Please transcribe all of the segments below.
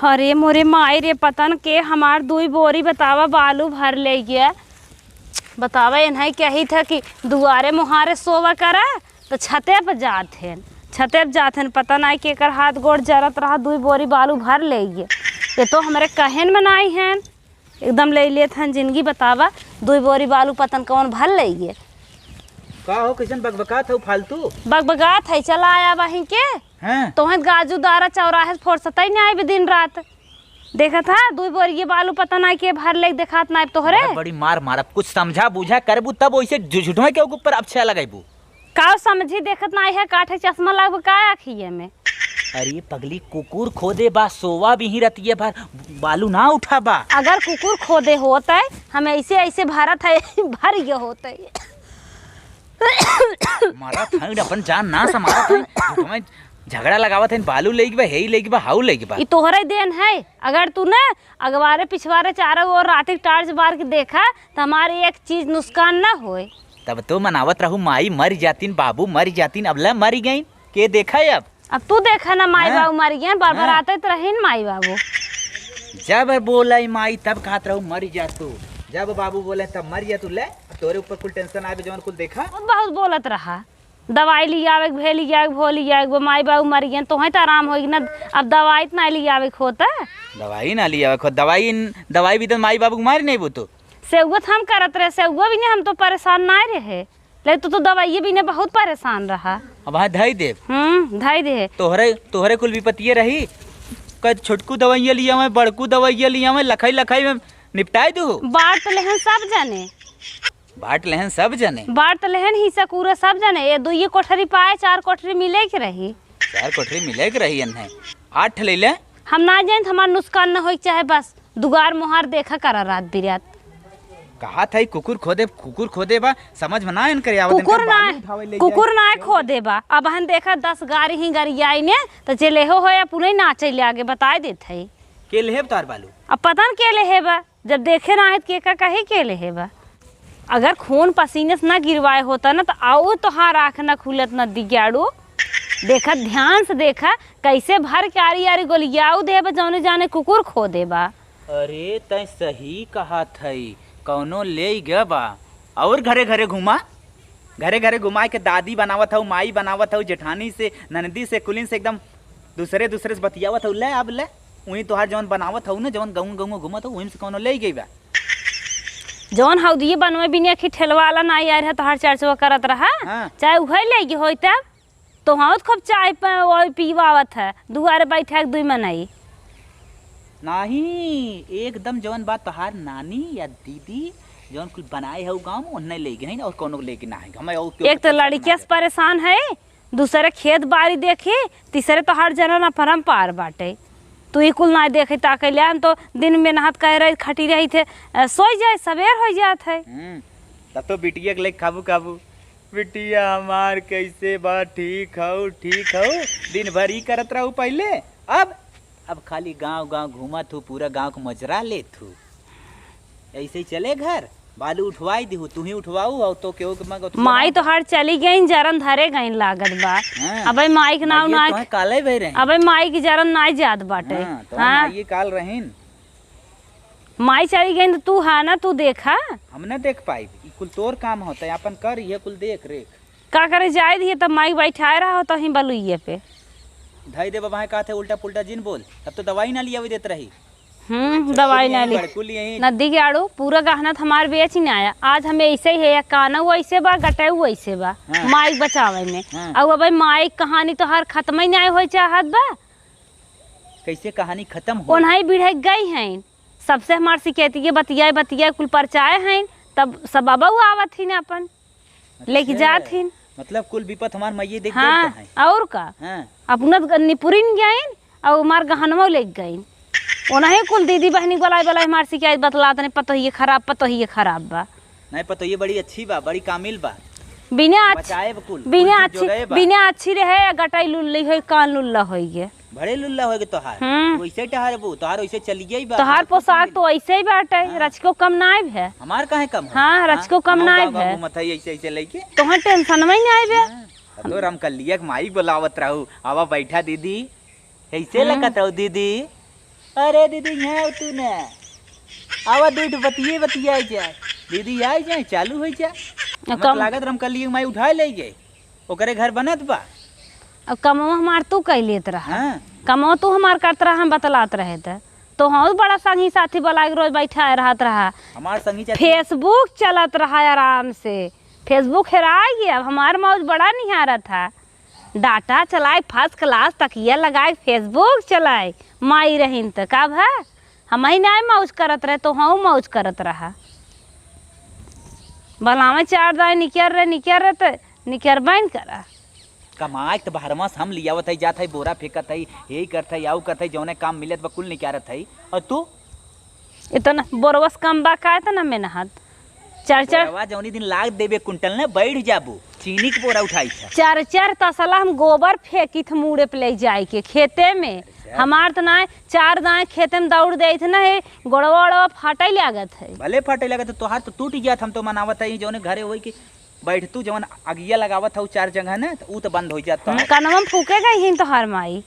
अरे मोरे माई रे पता न के हमार 2 बोरी बतावा बालू भर ले गया। बतावा इन्हें कही था कि दुआरे मुहारे सोवा करा तो छते पर जाते छते पर जाते पता नहीं के कर हाथ गोड़ जरत रहा 2 बोरी बालू भर ले गए। ये तो हमारे कहन बनाई हैं एकदम ले लिए थे जिंदगी। बतावा 2 बोरी बालू पतन कौन भर ले गए। का हो कैसन बकबका था फालतू बकबका था चला आया वहीं के हैं तो गाजू दारा चौराहे फोर्सत ही नहीं आए दिन रात देखा था 2 बोरी बालू पता नहीं के भर ले देखात नहीं तोहरे बड़ी मार मारब कुछ समझा बुझा करबू तब वैसे झुठवा के ऊपर अच्छा लगाइबू का समझी देखत नहीं है काठे चश्मा लगब का आखिए में। अरे पगली कुकुर खोदे बा सोवा भी ही रतिये भर बालू ना उठा बा। अगर कुकुर खोदे होते हम ऐसे ऐसे भारत है भर गए होते मारा था अपन जान ना समारा था झगड़ा लगावत है बालू लेगी बा हेई लेगी बा हाउ लेगी बा। ये तोहरे देन है अगर तू ना अगवारे पिछवारे चारों ओर रात टार्च बार के देखा तो हमारे एक चीज नुकसान ना होए। तब तो मनावत रहू माई मर जातीन बाबू मर जातीन अबला मरी गई के देखा अब तू देखा ना माई बाबू मर गए बार बार आते तो रही माई बाबू जब बोला माई तब कहत रहू मर जा तू जब बाबू बोले तब मर जा तू ले तोरे ऊपर कुल टेंशन आवे जवन कुल देखा बहुत बोलत रहा दवाई लियावे भेली जाए भोली जाए माई बाबू मर गए तो है तो आराम होगी ना। अब दवाई तो ना लियावे होता दवाई ना लियावे खो दवाई भी तो माई बाबू मारी नहीं वो तो सेउआ हम करत रहे सेउआ भी नहीं हम तो परेशान ना रहे लेकिन तो दवाई भी ने बहुत परेशान रहा। अब हाँ धाई दे धाई दे तोहरे कुल विपत्तिये रही कद छोटकू दवाइया लिया मैं बड़कू दवाइया लिया मैं लखाई लखाई में निपटाई दू बांट लेहन सब जने बांट लेहन हिस्सा पूरा सब जने ये 2 कोठरी पाए 4 कोठरी मिले के रही 4 कोठरी मिले के रही है 8 ले ले हम ना जाए हमार नुकसान न हो चाहे बस दुगार मुहार देखा करा रात बिरात कहा था कुकुर खोदे बा समझ में ना इनकर आवत कुकुर ना खोदे बा। अब हम देखा 10 गाड़ी ही गाड़ी आई ने तो चले हो या पुणे नाचे ले आगे बताए देते है के लेब तार बालू अब पता न के ले बा जब देखे ना है के का कहे के ले बा। अगर खून पसीने से ना गिरवाए होता ना तो आओ तो हाँ आँख ना खुलत न दिगाड़ू देखा ध्यान से देखा कैसे भर के आरी आरी गोलियाऊ दे बा जौने जाने कुकुर खो दे बा। अरे तय सही कहा थई कौनो ले गया बा और घरे घरे घुमा के दादी बनावत हूँ माई बनावत हूँ जेठानी से ननदी से कुलिन से एकदम दूसरे से बतियावत हूँ ले अब ले वही तोहार जौन बनावत हूँ ना जौन गाँव घूमत हूँ वहीं से कौनो ले गई बा जौन हौदिये बनवे बिना की ठेलवाला ना आ रहा तोहार चर्चा करत रहा चाहे उहे ले गई हो तब तो हाँ खूब चाय पीवावत है दुआरे बैठे 2 मनाई नहीं एकदम जौन बात तोहार नानी या दीदी जौन कुछ बनाए है गाँव में उन्हें ले गए और कोनो ले गए ना है एक तो लड़किया से परेशान है दूसरे खेत बाड़ी देखे तीसरे तो हर जना ना परम पार बाटे तू ही कुल ना देखे ताके ले तो दिन में नहात कह रही खटी रही थे सोई जाए सवेर हो जात है तब तो बिटिया के ले काबू बिटिया हमार कैसे बा ठीक हो दिन भर ही करत रहू पहले अब खाली गांव घूमत हूँ पूरा गांव को मजरा ले थू ऐसे ही चले घर बालू उठवाई दी तू ही उठवाऊ और तो क्यों माई तो हर चली गई जरन धरे गई लागत बा। अब माई के नाम ना काले भई रहे अब माई की जरन ना जात बाटे हां ये काल रहीन माई चली गई तो तू है ना तू देखा हम ना देख पाई कुल तोर काम होता है अपन कर ये कुल देख रेख का करे जाए दिए तब माई बैठाए रहा तो ही बलुइये पे धाई दे बाबा का थे उल्टा पुल्टा जिन बोल तब तो दवाई ना लिया देते रही दवाई ना ली नदी के आड़ू पूरा गहना हमारे बेच ही नहीं आया आज हमें ऐसे ही है काना ऐसे बा गटे ऐसे बा माइक बचावे में अब अब माइक कहानी तो हर खत्म ही नहीं हो चाहत बा कैसे कहानी खत्म हो ओनही बिढ़ गई हैं सबसे हमार शिकायती बतिया कुल परचाए हैं तब सब बाबा आवत ही ना अपन लेके जात ही मतलब कुल विपत हमार मैये देख और का अपना निपुरिन गई और हमार गहनवा ले गई ओनही कुल दीदी बहनी बोला हमार शिकायत बतलात नहीं पतो ये खराब बा नहीं पतो ये बड़ी अच्छी बा बड़ी कामिल बा बिना अच्छी रहे गटाई लुल्ली हो कान लुल्ला हो गए बड़े लुल्ला हो गए तोहार वैसे टहर बू तोहार वैसे चलिए बा तोहार पोशाक तो ऐसे ही बाटे रचको कम नाइब है हमार काहे कम हां रचको कम नाइब है मत ऐसे लेके तोहार टेंशन में नहीं आइबे तो राम कलिया माई बुलावत रहू आवा बैठा दीदी ऐसे लगत रहू दीदी अरे दीदी यहाँ तू न आवा दूठ बतियाई जाए दीदी आई जाए चालू हो जाए कम लागत रम कल माई उठा ले गए ओकरे घर बनत बा। अब कमो हमार तू कह लेत रहा हाँ कमो तू हमार करत रहा हम बतलात रहे थे तो हम बड़ा संगी साथी बोला के रोज बैठा रहत रहा। हमार संगी चाची फेसबुक चलत रहा आराम से फेसबुक हेरा गया। अब हमार मौज बड़ा निहारा था डाटा चलाए फर्स्ट क्लास तकिया लगाए फेसबुक चलाए माई रहीन तो कब है हम ही नहीं मौज करत रहे तो हम मौज करत रहा। भला चार दाए निकर रहे तो निकर बन करा कमाए तो बाहरवा से हम लियावत है जात है बोरा फेंकत है यही करत है आऊ करत है जौने काम मिलत बा कुल निकारत है और तू इतना बोरवस कम बा का इतना मेहनत चार जौनी दिन लाग देबे कुंटल ने बैठ जाबू चीनी के बोरा उठाई था चार तसला हम गोबर फेंकी थे मुड़े पे ले जाए के खेते में हमार तो ना चार दाए खेते में दौड़ दे थे ना गोड़वा वड़वा फाटे लागत है भले फाटे लगा तो तोहार तो टूट गया हम तो मनावत है जौने घरे होई कि बैठ तू जवन अगिया लगावत हूँ चार जगह ने तो ऊ तो बंद हो जाता है कनवा फूकेगा ही तो हर माई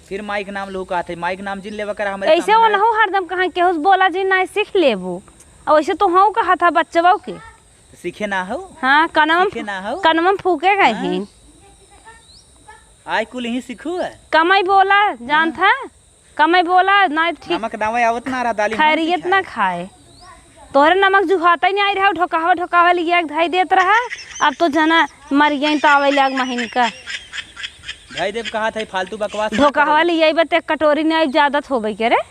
फिर माई के नाम लोग कहते माई के नाम जिन लेवा कर हमारे ऐसे वो ना हो हरदम कहाँ के बोला जी ना सीख लेबू और वैसे तो हूँ कहा था बच्चवा के सीखे ना हो हाँ सीखे ना हो कनवा फूकेगा ही आई कुल ही सीखू है कमाई बोला जान था कमाई बोला ना ठीक नमक दावा आवत ना रहा दाली खैरियत ना खाए तोहरे नमक जुहाता ही नहीं आई रहा ढोकावा लिया धाई देत रहा अब तो जना मर गई तो आवे लग महीन का भाई देव कहा था फालतू बकवास ढोकावा लिया बते कटोरी नहीं आई ज्यादा होबे के रे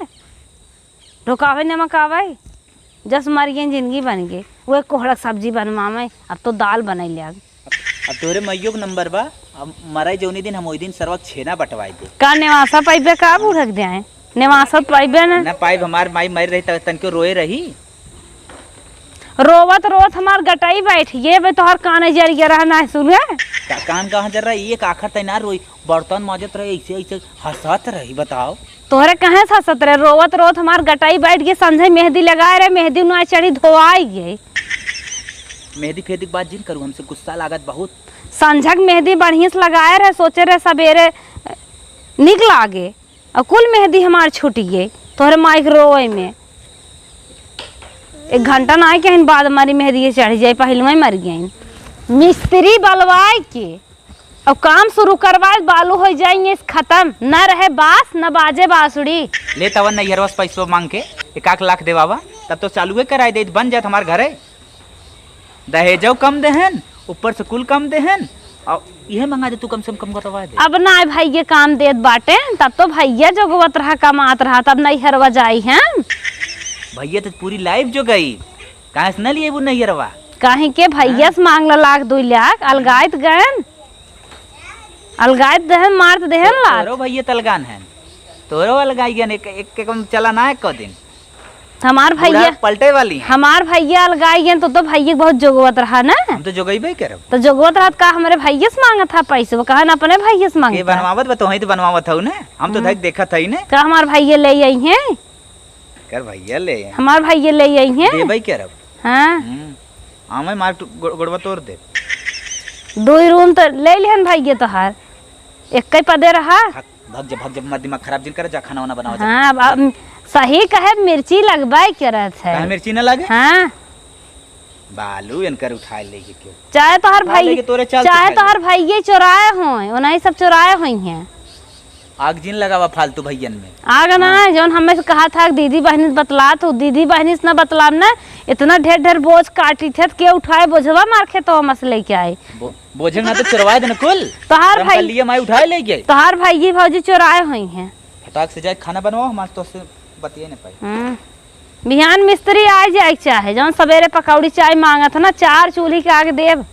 ढोकावे नमक आवे जस मर गई जिंदगी बन गई वो कोहड़ा सब्जी बनवावे अब तो दाल बनाई लग अब तोहरे मैयो के नंबर बा अब मराई जौनी दिन हम ओई दिन सरवा छेना बटवाई दे का नेवासा पाइबे का बुढ़क दे नेवासा पाइबे ना पाइब हमार माई मर रही तनके रोए रही रोवत रोवत हमार गटाई बैठिए बे तोहर काने जरिया रहा ना सुने कान कहाँ जर रहा एक आखर तैनार रोई बर्तन माजत रहे ऐसे ऐसे हंसत रही बताओ तोहरे कहे हंसत रहे रोवत रोवत हमार गटाई बैठ गई संझे मेहंदी लगाए रहे मेहंदी ना चढ़ी धोआई गई मेहंदी फेदी के बाद जिन करूँ हमसे गुस्सा लागत बहुत संझक मेहंदी बढ़िया से लगाए रहे सोचे रहे सवेरे निक लागे और कुल मेहंदी हमार छूट गई तोहरे माइक रोए में 1 घंटा ना के बाद हमारी मेहंदी चढ़ जाए पहले में मर गई मिस्त्री बलवाए के अब काम शुरू करवाए बालू हो जाएंगे खत्म न रहे बास न बाजे बांसुरी ले तवन नैहरवा से पैसा मांग के 1 लाख दे बाबा तब तो चालू कराई दे बन जात हमारे घरे दहेजो कम देहन ऊपर से कुल कम देहन और यह मंगा दे तू कम से कम करवा दे अब ना भाई ये काम देत बाटे तब तो भैया जोगवत रहा कमात रहा तब नैहरवा जाई हैं भैया तो पूरी लाइफ जो गई कहाँ से न लिए वो नैहरवा कहीं के भैया से मांग ला 1-2 लाख अलगायत गन अलगायत दहन मार देहन ला तोरो भैया तलगान है तोरो अलगाई गन एक कम चला ना है दिन हमार भैया पलटे वाली हमार भैया अलगाई गन तो भैया बहुत जोगवत रहा ना हम तो जोगईबे करब तो जोगवत रहा का हमारे भैया से मांगा था पैसे वो कहन अपने भैया से मांगे बनवावत बा तो बनवावत हूं ना हम तो देख देखत हई ने का हमार भैया ले आई हैं कर भैया ले हमार भैया ले आई हैं देबई करब हां आमे मार गोड़वा तोड़ दे 2 रूम तो ले लिहन भैया तोहार एक पदे रहा भग जब मत दिमाग खराब जिन कर जा खाना वाना बनाओ हां सही कहे मिर्ची लगबाई करत है कहे मिर्ची न लगे हां बालू इनकर उठा लेगी क्यों चाहे तोहर भैया चोराए होए ओनाही सब चोराए होई हैं आग जिन लगावा फालतू भैयन में आग ना जौन हमें कहा था दीदी बहनी से बतला तो दीदी बहनी से न बतलाम ना इतना ढेर बोझ काटी थे के उठाए बोझवा मार के तो मसले के आए बोझे ना तो चुरवाए देना कुल तोहार भाई लिए माई उठाए ले गए तोहार भाई भौजी चोराए हुई हैं फटाक से जाए खाना बनवाओ हम तो से बतिए न पाई बिहान मिस्त्री आ जाए चाहे जौन सवेरे पकौड़ी चाय मांगा था ना 4 चूल्ही के आगे देव